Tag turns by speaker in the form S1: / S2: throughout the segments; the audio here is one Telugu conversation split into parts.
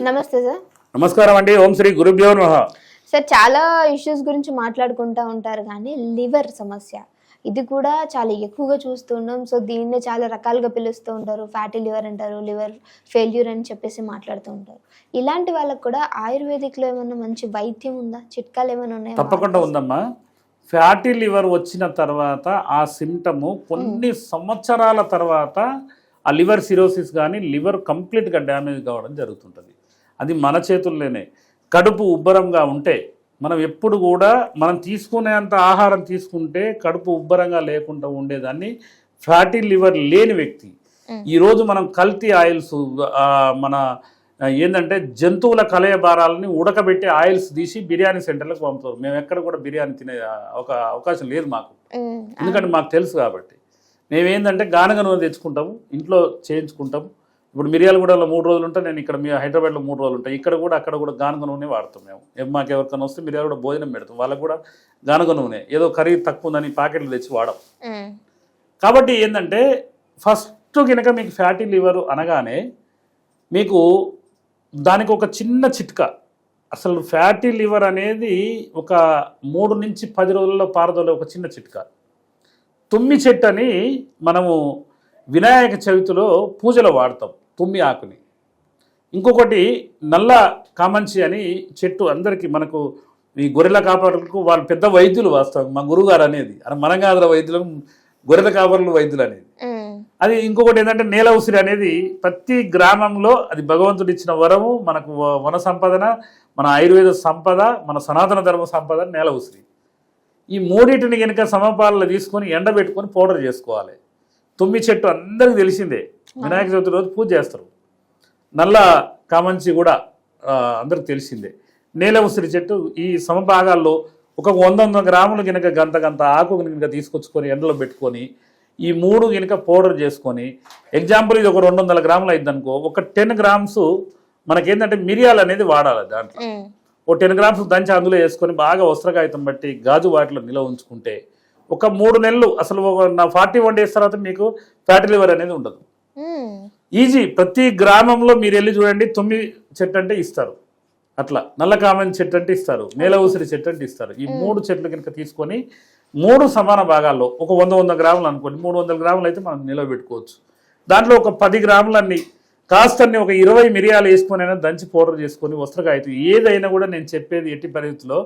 S1: నమస్తే సార్.
S2: నమస్కారం అండి. ఓం శ్రీ గురుభ్యో నమః.
S1: సార్, చాలా ఇష్యూస్ గురించి మాట్లాడుకుంటూ ఉంటారు కానీ లివర్ సమస్య ఇది కూడా చాలా ఎక్కువగా చూస్తున్నాం. సో దీన్నే చాలా రకాలుగా పిలుస్తూ ఉంటారు. ఫ్యాటీ లివర్ అంటారు, లివర్ ఫెయిల్యూర్ అని చెప్పేసి మాట్లాడుతూ ఉంటారు. ఇలాంటి వాళ్ళకు కూడా ఆయుర్వేదిక్లో ఏమైనా మంచి వైద్యం ఉందా? చిట్కాలు ఏమైనా ఉన్నాయా?
S2: తప్పకుండా ఉందమ్మా. ఫ్యాటీ లివర్ వచ్చిన తర్వాత ఆ సిమ్టము కొన్ని సంవత్సరాల తర్వాత ఆ లివర్ సిరోసిస్ కానీ లివర్ కంప్లీట్గా డ్యామేజ్ కావడం జరుగుతుంటుంది. అది మన చేతుల్లోనే. కడుపు ఉబ్బరంగా ఉంటే మనం ఎప్పుడు కూడా మనం తీసుకునేంత ఆహారం తీసుకుంటే కడుపు ఉబ్బరంగా లేకుండా ఉండేదాన్ని ఫ్యాటీ లివర్ లేని వ్యక్తి. ఈరోజు మనం కల్తీ ఆయిల్స్ మన ఏంటంటే జంతువుల కలయబారాలని ఉడకబెట్టి ఆయిల్స్ తీసి బిర్యానీ సెంటర్లకు పంపుతారు. మేము ఎక్కడ కూడా బిర్యానీ తినే ఒక అవకాశం లేదు మాకు, ఎందుకంటే మాకు తెలుసు కాబట్టి. మేమేంటంటే గానగ నూనె తెచ్చుకుంటాము, ఇంట్లో చేయించుకుంటాము. ఇప్పుడు మిర్యాలగూడలో 3 రోజులు ఉంటాయి, నేను ఇక్కడ మీ హైదరాబాద్లో 3 రోజులు ఉంటాయి. ఇక్కడ కూడా అక్కడ కూడా గానగ నూనె వాడతాం మేము. మాకు ఎవరికైనా వస్తే మిర్యాల కూడా భోజనం పెడతాం, వాళ్ళకు కూడా గానగ నూనె. ఏదో ఖరీదు తక్కువ ఉందని ప్యాకెట్లు తెచ్చి వాడడం. కాబట్టి ఏంటంటే ఫస్ట్ కనుక మీకు ఫ్యాటీ లివర్ అనగానే మీకు దానికి ఒక చిన్న చిట్కా. అసలు ఫ్యాటీ లివర్ అనేది ఒక 3 నుంచి 10 రోజుల్లో పారదోలే ఒక చిన్న చిట్కా. తుమ్మి చెట్టు అని మనము వినాయక చవితిలో పూజలో వాడతాం, తుమ్మి ఆకుని. ఇంకొకటి నల్ల కామంచి అని చెట్టు, అందరికీ మనకు ఈ గొర్రెల కాపరులకు వాళ్ళు పెద్ద వైద్యులు వాస్తవం. మా గురువుగారు అనేది మనంగాదర వైద్యులకు గొర్రెల కాపరులు వైద్యులు అనేది. అది ఇంకొకటి ఏంటంటే నేల ఉసిరి అనేది ప్రతి గ్రామంలో అది భగవంతుడు ఇచ్చిన వరము. మనకు వన సంపదన, మన ఆయుర్వేద సంపద, మన సనాతన ధర్మ సంపద నేల ఉసిరి. ఈ మూడింటిని కనుక సమపాలలో తీసుకొని ఎండబెట్టుకొని పౌడర్ చేసుకోవాలి. తుమ్మి చెట్టు అందరికీ తెలిసిందే, వినాయక చవితి రోజు పూజ చేస్తారు. నల్ల కామంచి కూడా అందరికి తెలిసిందే. నేల ఉసిరి చెట్టు ఈ సమభాగాల్లో ఒక 100 గ్రాములు కనుక గంత ఆకు కనుక తీసుకొచ్చుకొని ఎండలో పెట్టుకొని ఈ 3 కనుక పౌడర్ చేసుకొని, ఎగ్జాంపుల్ ఇది ఒక 200 గ్రాములు అయింది అనుకో, ఒక 10 గ్రామ్స్ మనకేంటంటే మిరియాలు అనేది వాడాలి. దాంట్లో ఒక 10 గ్రామ్స్ దంచి అందులో వేసుకొని బాగా వస్త్రకాగితం బట్టి గాజు వాటిలో నిల్వ ఉంచుకుంటే ఒక 3 నెలలు అసలు 41 డేస్ తర్వాత మీకు ఫ్యాటీ లివర్ అనేది ఉండదు. ఈజీ. ప్రతి గ్రామంలో మీరు వెళ్ళి చూడండి, తుమ్మి చెట్టు అంటే ఇస్తారు, అట్లా నల్ల కామన్ చెట్టు అంటే ఇస్తారు, నేల ఉసిరి చెట్టు అంటే ఇస్తారు. ఈ 3 చెట్లు కనుక తీసుకొని 3 సమాన భాగాల్లో ఒక 100 గ్రాములు అనుకోండి, 300 గ్రాములు అయితే మనం నిలబెట్టుకోవచ్చు. దాంట్లో ఒక 10 గ్రాములన్నీ కాస్తన్ని ఒక 20 మిరియాలు వేసుకొని అయినా దంచి పౌడర్ చేసుకొని వస్త్రకాగితం ఏదైనా కూడా నేను చెప్పేది ఎట్టి పరిస్థితుల్లో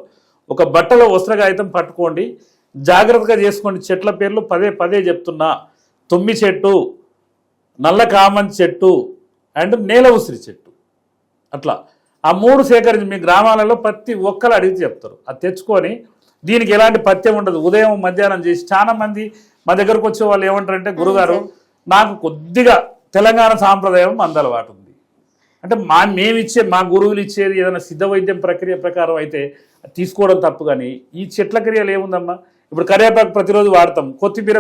S2: ఒక బట్టలో వస్త్రకాగితం పట్టుకోండి, జాగ్రత్తగా చేసుకోండి. చెట్ల పేర్లు పదే చెప్తున్నా, తుమ్మి చెట్టు, నల్ల కామన్ చెట్టు అండ్ నేల ఉసిరి చెట్టు. అట్లా ఆ 3 సేకరించి మీ గ్రామాలలో ప్రతి ఒక్కరు అడిగితే చెప్తారు. అది తెచ్చుకొని, దీనికి ఎలాంటి పథ్యం ఉండదు. ఉదయం మధ్యాహ్నం చేసి చాలా మంది మా దగ్గరకు వచ్చే వాళ్ళు ఏమంటారంటే, గురుగారు నాకు కొద్దిగా తెలంగాణ సాంప్రదాయం అందలవాటు ఉంది అంటే, మా గురువులు ఇచ్చేది ఏదైనా సిద్ధ వైద్యం ప్రక్రియ ప్రకారం అయితే తీసుకోవడం తప్పు. కానీ ఈ చెట్ల క్రియలు ఏముందమ్మా? ఇప్పుడు కరివేపాకు ప్రతిరోజు వాడతాం, కొత్తిమీర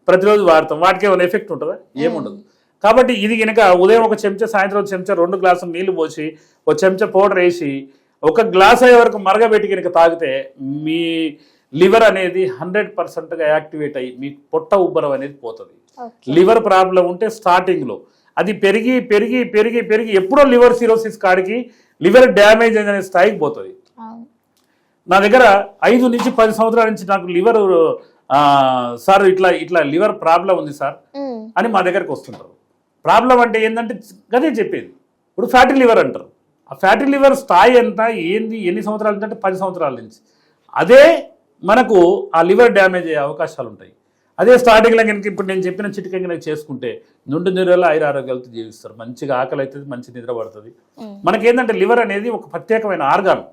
S2: ప్రతిరోజు వాడతాం, వాటికి ఏమైనా ఎఫెక్ట్ ఉంటుందా? ఏముండదు. కాబట్టి ఇది కనుక ఉదయం ఒక చెంచా, సాయంత్రం ఒక చెంచా, 2 గ్లాసులు నీళ్లు పోసి ఒక చెంచా పౌడర్ వేసి 1 గ్లాస్ అయ్యే వరకు మరగబెట్టి కనుక తాగితే మీ లివర్ అనేది 100%గా యాక్టివేట్ అయ్యి మీ పొట్ట ఉబ్బరం అనేది పోతుంది. లివర్ ప్రాబ్లం ఉంటే స్టార్టింగ్లో అది పెరిగి పెరిగి పెరిగి పెరిగి ఎప్పుడో లివర్ సిరోసిస్ కాడికి లివర్ డ్యామేజ్ అనే స్థాయికి పోతుంది. నా దగ్గర 5 నుంచి 10 సంవత్సరాల నుంచి నాకు లివర్ సార్ ఇట్లా లివర్ ప్రాబ్లం ఉంది సార్ అని మా దగ్గరకు వస్తుంటారు. ప్రాబ్లం అంటే ఏంటంటే అదే చెప్పేది. ఇప్పుడు ఫ్యాటీ లివర్ అంటారు. ఆ ఫ్యాటీ లివర్ స్థాయి ఎంత, ఏంది, ఎన్ని సంవత్సరాల నుంచి అంటే 10 సంవత్సరాల నుంచి. అదే మనకు ఆ లివర్ డ్యామేజ్ అయ్యే అవకాశాలు ఉంటాయి. అదే స్టార్టింగ్లో కనుక ఇప్పుడు నేను చెప్పిన చిటిక కనుక చేసుకుంటే నిండు నీరులో ఆరోగ్యాలతో జీవిస్తారు. మంచిగా ఆకలి అవుతుంది, మంచి నిద్ర పడుతుంది. మనకేంటంటే లివర్ అనేది ఒక ప్రత్యేకమైన ఆర్గాన్,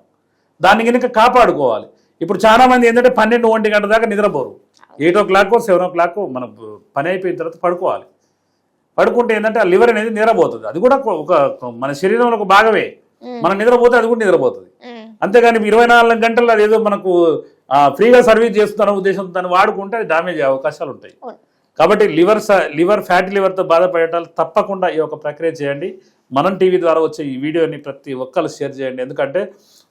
S2: దాన్ని కనుక కాపాడుకోవాలి. ఇప్పుడు చాలా మంది ఏంటంటే 12-1 గంటల దాకా నిద్రపోరు. 8 o'clock 7 o'clock మన పని అయిపోయిన తర్వాత పడుకోవాలి. పడుకుంటే ఏంటంటే ఆ లివర్ అనేది నిద్రపోతుంది. అది కూడా ఒక మన శరీరంలో ఒక భాగమే. మనం నిద్రపోతే అది కూడా నిద్రపోతుంది. అంతేగాని 24 గంటలు అదేదో మనకు ఫ్రీగా సర్వీస్ చేస్తున్న ఉద్దేశంతో దాన్ని వాడుకుంటే అది డ్యామేజ్ అయ్యే అవకాశాలు ఉంటాయి. కాబట్టి లివర్ ఫ్యాటీ లివర్తో బాధపడేటాలు తప్పకుండా ఈ యొక్క ప్రక్రియ చేయండి. మనం టీవీ ద్వారా వచ్చే ఈ వీడియోని ప్రతి ఒక్కరు షేర్ చేయండి. ఎందుకంటే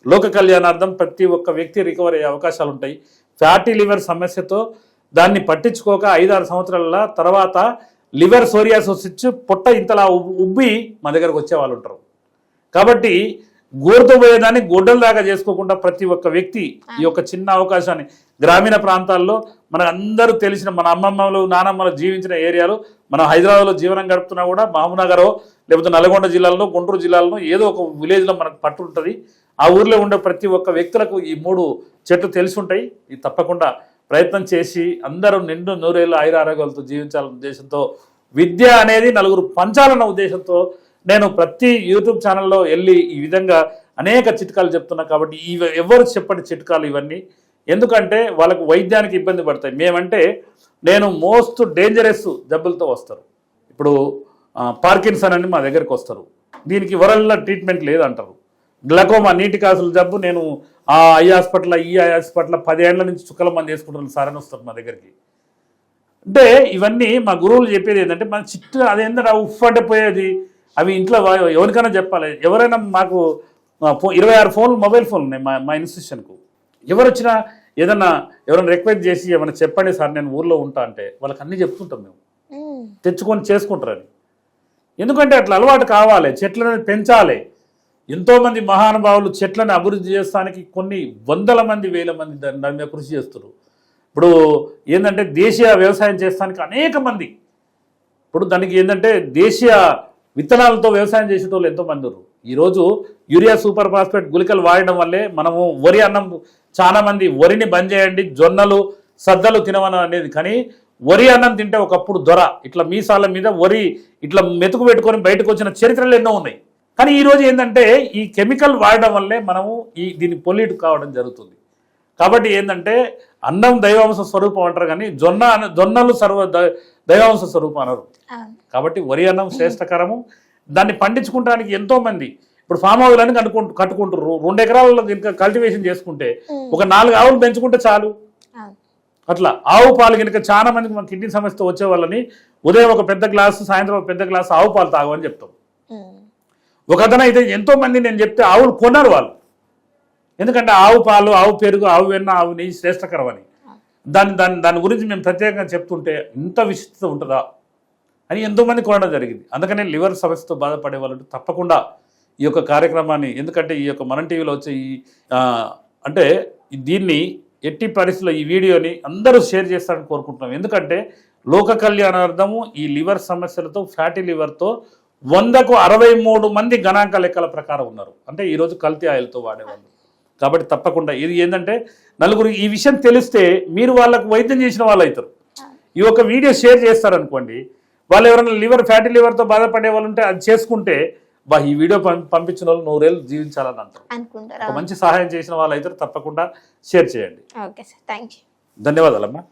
S2: లోక కళ్యాణార్థం ప్రతి ఒక్క వ్యక్తి రికవర్ అయ్యే అవకాశాలు ఉంటాయి. ఫ్యాటీ లివర్ సమస్యతో దాన్ని పట్టించుకోక 5-6 సంవత్సరాల తర్వాత లివర్ సోరియాసిస్ వచ్చి పొట్ట ఇంతలా ఉబ్బి మా దగ్గరకు వచ్చే వాళ్ళు ఉంటారు. కాబట్టి గోరుతో పోయేదాన్ని గొడ్డల దాకా చేసుకోకుండా ప్రతి ఒక్క వ్యక్తి ఈ యొక్క చిన్న అవకాశాన్ని గ్రామీణ ప్రాంతాల్లో మన అందరూ తెలిసిన మన అమ్మమ్మలు నానమ్మలు జీవించిన ఏరియాలో మనం హైదరాబాద్లో జీవనం గడుపుతున్నా కూడా మహబూబ్నగర్ లేకపోతే నల్గొండ జిల్లాలో గుంటూరు జిల్లాలో ఏదో ఒక విలేజ్లో మనకు పట్టు ఉంటుంది. ఆ ఊర్లో ఉండే ప్రతి ఒక్క వ్యక్తులకు ఈ 3 చెట్లు తెలిసి ఉంటాయి. ఇది తప్పకుండా ప్రయత్నం చేసి అందరూ నిండు నూరేళ్ళు ఆయురారోగ్యాలతో జీవించాలన్న ఉద్దేశంతో, విద్య అనేది నలుగురు పంచాలన్న ఉద్దేశంతో నేను ప్రతి యూట్యూబ్ ఛానల్లో వెళ్ళి ఈ విధంగా అనేక చిట్కాలు చెప్తున్నా. కాబట్టి ఎవరు చెప్పండి చిట్కాలు ఇవన్నీ, ఎందుకంటే వాళ్ళకు వైద్యానికి ఇబ్బంది పడతాయి. నేను మోస్ట్ డేంజరస్ జబ్బులతో వస్తారు. ఇప్పుడు పార్కిన్సన్ అని మా దగ్గరికి వస్తారు, దీనికి వరల్డ్ ట్రీట్మెంట్ లేదంటారు. గ్లకోమా నీటి కాసుల జబ్బు, నేను ఆ ఐ హాస్పిటల్ ఈ హాస్పిటల్ 10 ఏళ్ల నుంచి చుక్కల మంది వేసుకుంటున్నాను సార్ అని వస్తారు మా దగ్గరికి. అంటే ఇవన్నీ మా గురువులు చెప్పేది ఏంటంటే మన చిట్టు అదేంటంటే ఉఫ్ అంటే పోయేది, అవి ఇంట్లో ఎవరికైనా చెప్పాలి. ఎవరైనా మాకు 26 ఫోన్లు మొబైల్ ఫోన్లు ఉన్నాయి మా ఇన్స్టిట్యూషన్కు. ఎవరు వచ్చినా ఏదన్నా ఎవరైనా రిక్వెస్ట్ చేసి ఏమైనా చెప్పండి సార్ నేను ఊర్లో ఉంటా అంటే వాళ్ళకి అన్నీ చెప్తుంటాం మేము, తెచ్చుకొని చేసుకుంటారని. ఎందుకంటే అట్లా అలవాటు కావాలి, చెట్లను పెంచాలి. ఎంతోమంది మహానుభావులు చెట్లను అభివృద్ధి చేస్తానికి కొన్ని వందల మంది వేల మంది దాని మీద కృషి చేస్తారు. ఇప్పుడు ఏంటంటే దేశీయ వ్యవసాయం చేస్తానికి అనేక మంది, ఇప్పుడు దానికి ఏంటంటే దేశీయ విత్తనాలతో వ్యవసాయం చేసేటోళ్ళు ఎంతోమంది ఉన్నారు. ఈరోజు యూరియా సూపర్ ఫాస్ఫేట్ గుళికలు వాడడం వల్లే మనము వరి అన్నం, చాలా మంది వరిని బంద్ చేయండి జొన్నలు సద్దలు తినవని అనేది. కానీ వరి అన్నం తింటే ఒకప్పుడు దొర ఇట్లా మీసాల మీద వరి ఇట్లా మెతుకు పెట్టుకొని బయటకు వచ్చిన చరిత్రలు ఎన్నో ఉన్నాయి. కానీ ఈరోజు ఏంటంటే ఈ కెమికల్ వాడడం వల్లే మనము దీన్ని పొల్యూట్ కావడం జరుగుతుంది. కాబట్టి ఏంటంటే అన్నం దైవాంశ స్వరూపం అంటారు, కానీ జొన్నలు దైవాంశ స్వరూపం అనరు. కాబట్టి వరి అన్నం శ్రేష్టకరము. దాన్ని పండించుకోవడానికి ఎంతో మంది ఇప్పుడు ఫామ్ హౌస్లని కట్టుకుంటారు. 2 ఎకరాలలో కనుక కల్టివేషన్ చేసుకుంటే ఒక 4 ఆవులు పెంచుకుంటే చాలు. అట్లా ఆవు పాలు కనుక చాలా మందికి మన కిడ్నీ సమస్యతో వచ్చే వాళ్ళని ఉదయం ఒక పెద్ద గ్లాసు, సాయంత్రం ఒక పెద్ద గ్లాసు ఆవు పాలు తాగమని చెప్తాం. ఒక అతను అయితే ఎంతో మంది నేను చెప్తే ఆవులు కొన్నారు వాళ్ళు, ఎందుకంటే ఆవు పాలు, ఆవు పెరుగు, ఆవు వెన్న, ఆవు నెయ్యి శ్రేష్టకరం అని. దాని గురించి మేము ప్రత్యేకంగా చెప్తుంటే ఇంత విశిష్టత ఉంటుందా అని ఎంతోమంది కొనడం జరిగింది. అందుకనే లివర్ సమస్యతో బాధపడే వాళ్ళు తప్పకుండా ఈ యొక్క కార్యక్రమాన్ని, ఎందుకంటే ఈ యొక్క మనం టీవీలో వచ్చే అంటే దీన్ని ఎట్టి పరిస్థితుల్లో ఈ వీడియోని అందరూ షేర్ చేస్తారని కోరుకుంటున్నాం. ఎందుకంటే లోక కళ్యాణార్థము ఈ లివర్ సమస్యలతో, ఫ్యాటీ లివర్తో 100కు 63 మంది గణాంక లెక్కల ప్రకారం ఉన్నారు. అంటే ఈరోజు కల్తీ ఆయిల్తో వాడేవాళ్ళు. కాబట్టి తప్పకుండా ఇది ఏంటంటే నలుగురు ఈ విషయం తెలిస్తే మీరు వాళ్ళకు వైద్యం చేసిన వాళ్ళు అవుతారు. ఈ యొక్క వీడియో షేర్ చేస్తారనుకోండి, వాళ్ళు ఎవరైనా ఫ్యాటీ లివర్తో బాధపడే వాళ్ళు ఉంటే అది చేసుకుంటే ఈ వీడియో పంపించిన వాళ్ళు 100 ఏళ్ళు జీవించాలని అంటారు. మంచి సహాయం చేసిన వాళ్ళు అయితే తప్పకుండా షేర్ చేయండి.
S1: Okay sir, thank you.
S2: ధన్యవాదాలమ్మా.